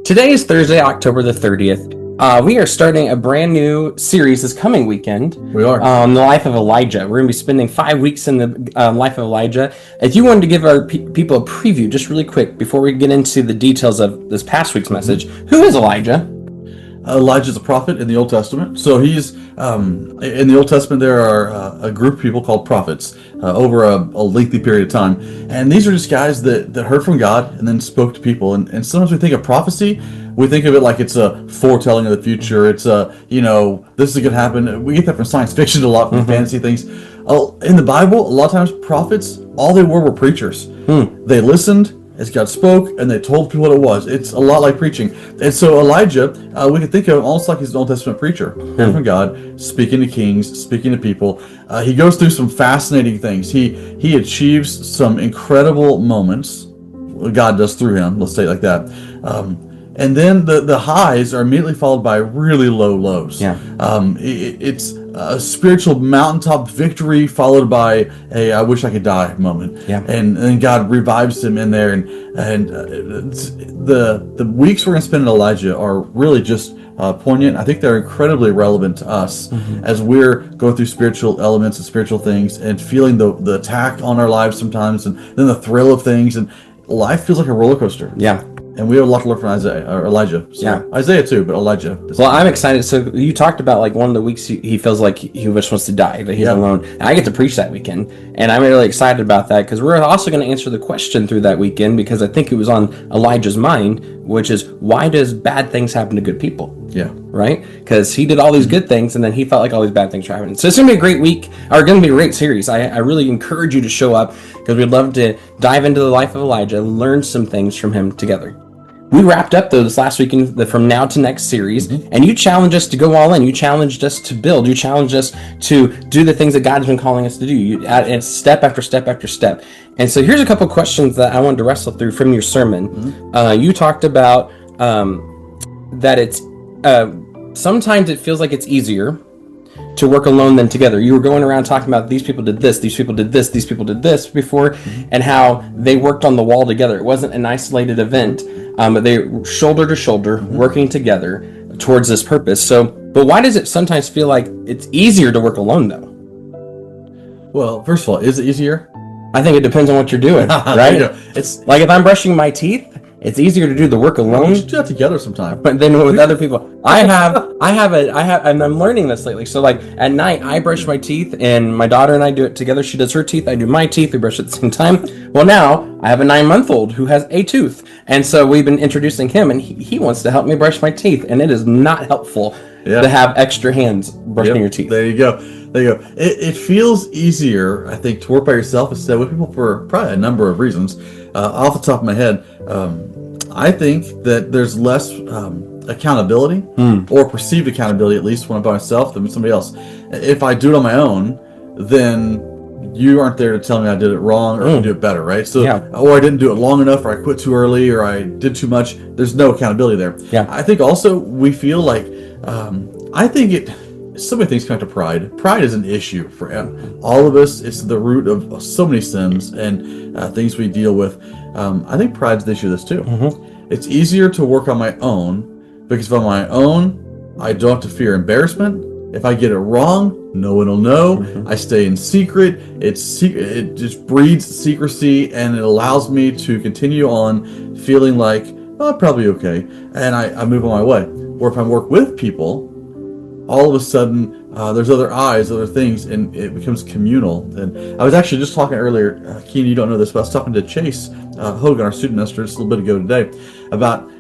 Today is Thursday, October the 30th. We are starting a brand new series this coming weekend. We are. The life of Elijah. We're going to be spending 5 weeks in the life of Elijah. If you wanted to give our people a preview, just really quick, before we get into the details of this past week's message, who is Elijah? Elijah's a prophet in the Old Testament. So he's, in the Old Testament, there are a group of people called prophets over a lengthy period of time. And these are just guys that heard from God and then spoke to people. And sometimes we think of prophecy, we think of it like it's a foretelling of the future. It's this is going to happen. We get that from science fiction a lot, from fantasy things. In the Bible, a lot of times prophets, all they were preachers. They listened as God spoke, and they told people what it was. It's a lot like preaching. And so Elijah, we can think of him almost like he's an Old Testament preacher, hearing from God, speaking to kings, speaking to people. He goes through some fascinating things. He achieves some incredible moments. God does through him, let's say it like that. And then the highs are immediately followed by really low lows. Yeah. It's a spiritual mountaintop victory followed by a I wish I could die moment. Yeah. And then God revives him in there. And the weeks we're going to spend in Elijah are really just poignant. I think they're incredibly relevant to us as we're going through spiritual elements and spiritual things and feeling the attack on our lives sometimes, and then the thrill of things. And life feels like a roller coaster. Yeah. And we have a lot to learn from Elijah. So, yeah. Isaiah too, but Elijah. Well, I'm excited. So you talked about like one of the weeks he feels like he just wants to die, that he's alone. And I get to preach that weekend. And I'm really excited about that because we're also going to answer the question through that weekend, because I think it was on Elijah's mind, which is, why does bad things happen to good people? Yeah. Right? Because he did all these good things and then he felt like all these bad things were happening. So it's going to be a great week, or going to be a great series. I really encourage you to show up because we'd love to dive into the life of Elijah, learn some things from him together. We wrapped up this last week in the From Now to Next series, and you challenged us to go all in. You challenged us to build. You challenged us to do the things that God has been calling us to do. And step after step after step. And so here's a couple questions that I wanted to wrestle through from your sermon. You talked about that it's sometimes it feels like it's easier to work alone than together. You were going around talking about these people did this, these people did this, these people did this before, and how they worked on the wall together. It wasn't an isolated event, but they were shoulder to shoulder, working together towards this purpose. So, but why does it sometimes feel like it's easier to work alone though? Well, first of all, is it easier? I think it depends on what you're doing, right? It's like if I'm brushing my teeth, it's easier to do the work alone. We should do that together sometime. But then with other people, I have, and I'm learning this lately. So like at night, I brush my teeth, and my daughter and I do it together. She does her teeth, I do my teeth. We brush at the same time. Well, now I have a 9-month-old who has a tooth, and so we've been introducing him, and he wants to help me brush my teeth, and it is not helpful to have extra hands brushing your teeth. There you go. It feels easier, I think, to work by yourself instead with people for probably a number of reasons. Off the top of my head, I think that there's less accountability or perceived accountability, at least when I'm by myself, than with somebody else. If I do it on my own, then you aren't there to tell me I did it wrong or I can do it better, right? So, or I didn't do it long enough, or I quit too early, or I did too much. There's no accountability there. Yeah. I think also we feel like so many things come to pride. Pride is an issue for all of us. It's the root of so many sins and things we deal with. I think pride's the issue of this too. It's easier to work on my own because if I'm on my own, I don't have to fear embarrassment. If I get it wrong, no one will know. I stay in secret. It just breeds secrecy, and it allows me to continue on feeling like, oh, I'm probably okay, and I move on my way. Or if I work with people, all of a sudden there's other eyes, other things, and it becomes communal. And I was actually just talking earlier, Keen, you don't know this, but I was talking to Chase Hogan, our student minister, just a little bit ago today, about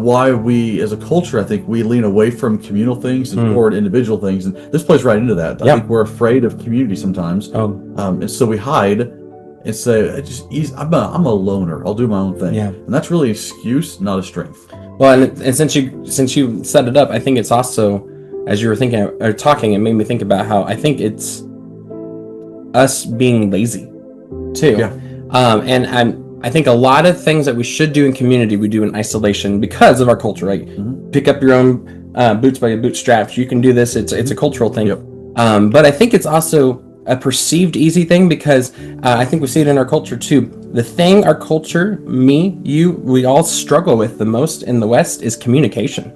why we, as a culture, I think we lean away from communal things and toward individual things. And this plays right into that. I think we're afraid of community sometimes. And so we hide and say, I'm a loner. I'll do my own thing. And that's really an excuse, not a strength. Well, and since you set it up, I think it's also, as you were thinking or talking, it made me think about how I think it's us being lazy too. And I think a lot of things that we should do in community, we do in isolation because of our culture, right? Pick up your own boots by your bootstraps. You can do this. It's a cultural thing. But I think it's also a perceived easy thing because I think we see it in our culture too. The thing our culture, me, you, we all struggle with the most in the West is communication,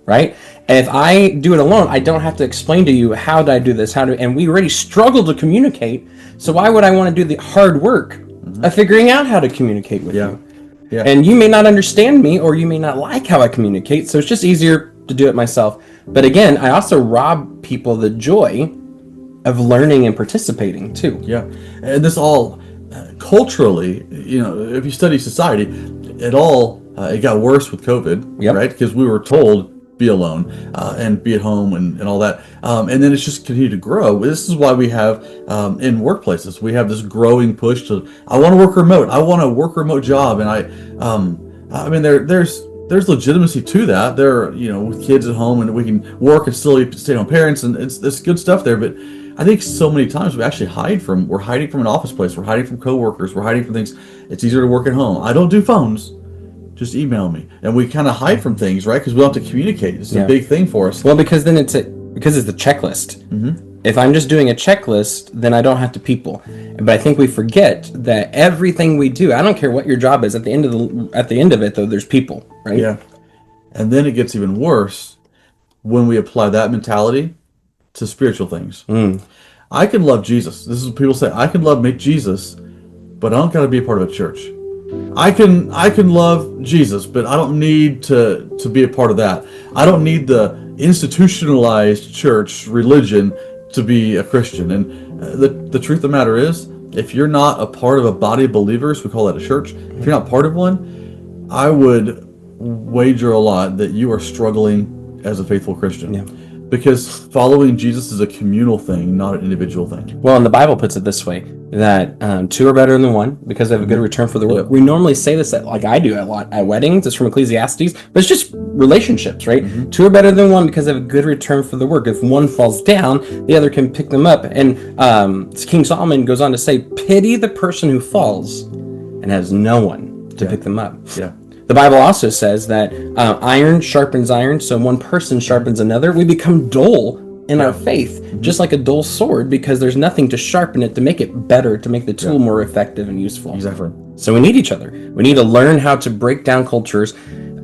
right? And if I do it alone, I don't have to explain to you how do I do this, and we already struggle to communicate. So why would I want to do the hard work of figuring out how to communicate with you? Yeah. And you may not understand me, or you may not like how I communicate. So it's just easier to do it myself. But again, I also rob people the joy of learning and participating too. Yeah, and this all culturally, if you study society, it got worse with COVID, Yep. right? Because we were told be alone and be at home and all that, and then it's just continued to grow. This is why we have in workplaces we have this growing push to I want to work remote. I want a work remote job, and I mean there's legitimacy to that. There, with kids at home and we can work and still stay at home parents, and it's good stuff there, but. I think so many times we actually we're hiding from an office place, we're hiding from coworkers, we're hiding from things. It's easier to work at home. I don't do phones, just email me. And we kind of hide from things, right? Because we don't have to communicate. It's a big thing for us. Well, because then it's the checklist. If I'm just doing a checklist, then I don't have to people. But I think we forget that everything we do, I don't care what your job is, at the end of it though, there's people, right? Yeah. And then it gets even worse when we apply that mentality to spiritual things. I can love Jesus. This is what people say. I can love Jesus, but I don't got to be a part of a church. I can love Jesus, but I don't need to be a part of that. I don't need the institutionalized church religion to be a Christian. And the truth of the matter is, if you're not a part of a body of believers, we call that a church. If you're not part of one, I would wager a lot that you are struggling as a faithful Christian. Yeah. Because following Jesus is a communal thing, not an individual thing. Well, and the Bible puts it this way, that two are better than one because they have a good return for the work. Yep. We normally say this, like I do a lot at weddings. It's from Ecclesiastes, but it's just relationships, right? Two are better than one because they have a good return for the work. If one falls down, the other can pick them up. And King Solomon goes on to say, pity the person who falls and has no one to pick them up. Yeah. The Bible also says that iron sharpens iron, so one person sharpens another. We become dull in our faith, just like a dull sword, because there's nothing to sharpen it, to make it better, to make the tool more effective and useful. Exactly. So we need each other. We need to learn how to break down cultures,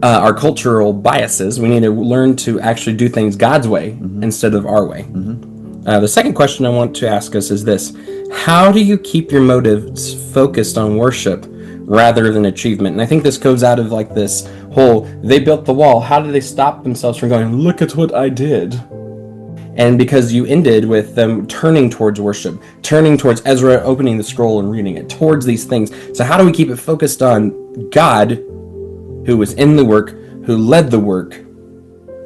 our cultural biases. We need to learn to actually do things God's way instead of our way. The second question I want to ask us is this: how do you keep your motives focused on worship rather than achievement? And I think this goes out of like this whole, they built the wall, how do they stop themselves from going, look at what I did? And because you ended with them turning towards worship, turning towards Ezra opening the scroll and reading it, towards these things. So how do we keep it focused on God, who was in the work, who led the work,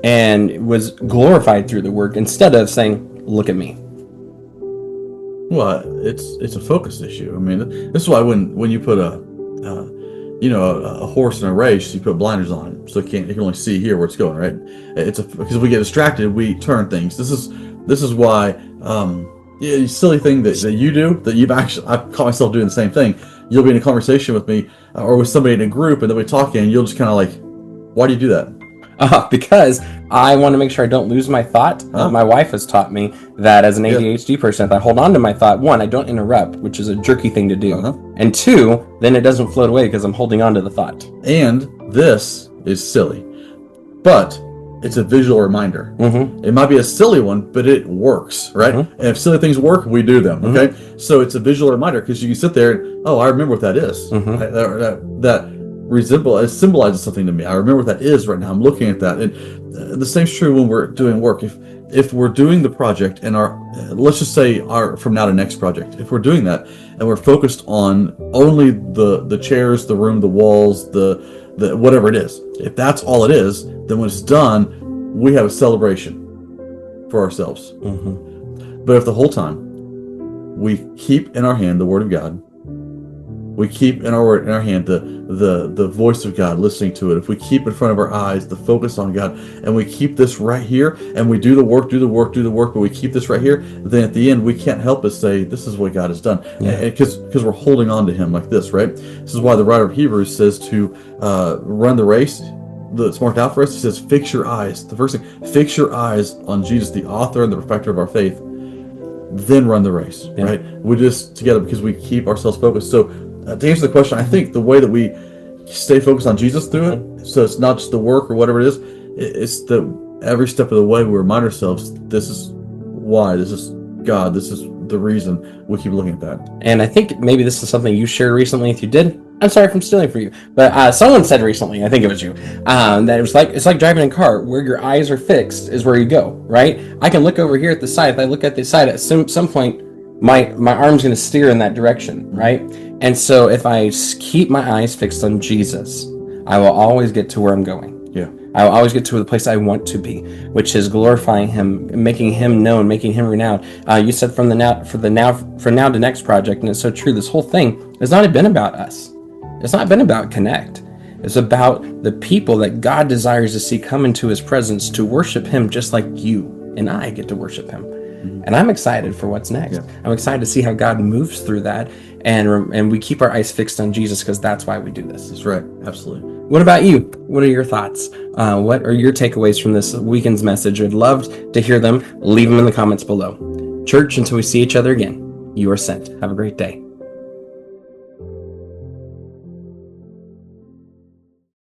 and was glorified through the work, instead of saying, look at me? Well, it's a focus issue. I mean, this is why when you put a horse in a race, you put blinders on it, so it can only see here where it's going, right? Because if we get distracted, we turn things. This is why silly thing that you do, that I've caught myself doing the same thing. You'll be in a conversation with me or with somebody in a group, and then we talk, and you'll just kind of like, why do you do that? Because I want to make sure I don't lose my thought. My wife has taught me that as an ADHD person, if I hold on to my thought, one, I don't interrupt, which is a jerky thing to do. And two, then it doesn't float away because I'm holding on to the thought. And this is silly, but it's a visual reminder. It might be a silly one, but it works, right? And if silly things work, we do them, okay? So it's a visual reminder because you can sit there and, I remember what that is. It symbolizes something to me. I remember what that is right now. I'm looking at that. And the same's true when we're doing work. If we're doing the project and let's just say from now to next project, if we're doing that and we're focused on only the chairs, the room, the walls, the whatever it is, if that's all it is, then when it's done, we have a celebration for ourselves. But if the whole time we keep in our hand the Word of God, we keep in our hand the voice of God, listening to it. If we keep in front of our eyes the focus on God, and we keep this right here, and we do the work, but we keep this right here, then at the end we can't help but say, this is what God has done. Because we're holding on to Him like this, right? This is why the writer of Hebrews says to run the race that's marked out for us. He says, fix your eyes. The first thing, fix your eyes on Jesus, the author and the perfecter of our faith. then run the race, right? We just together because we keep ourselves focused. So to answer the question, I think the way that we stay focused on Jesus through it, so it's not just the work or whatever it is, it's the every step of the way we remind ourselves this is why, this is God, this is the reason we keep looking at that. And I think maybe this is something you shared recently. If you did, I'm sorry if I'm stealing for you, but someone said recently, I think it was you, that it's like driving a car. Where your eyes are fixed is where you go, right? I can look over here at the side. If I look at the side, at some point, my arm's going to steer in that direction, right? And so if I keep my eyes fixed on Jesus, I will always get to where I'm going. Yeah. I will always get to the place I want to be, which is glorifying Him, making Him known, making Him renowned. You said from now to next project, and it's so true. This whole thing has not been about us. It's not been about Connect. It's about the people that God desires to see come into His presence to worship Him, just like you and I get to worship Him. And I'm excited for what's next. Yeah. I'm excited to see how God moves through that, and we keep our eyes fixed on Jesus, because that's why we do this. That's right. Absolutely. What about you? What are your thoughts? What are your takeaways from this weekend's message? I'd love to hear them. Leave them in the comments below. Church, until we see each other again, you are sent. Have a great day.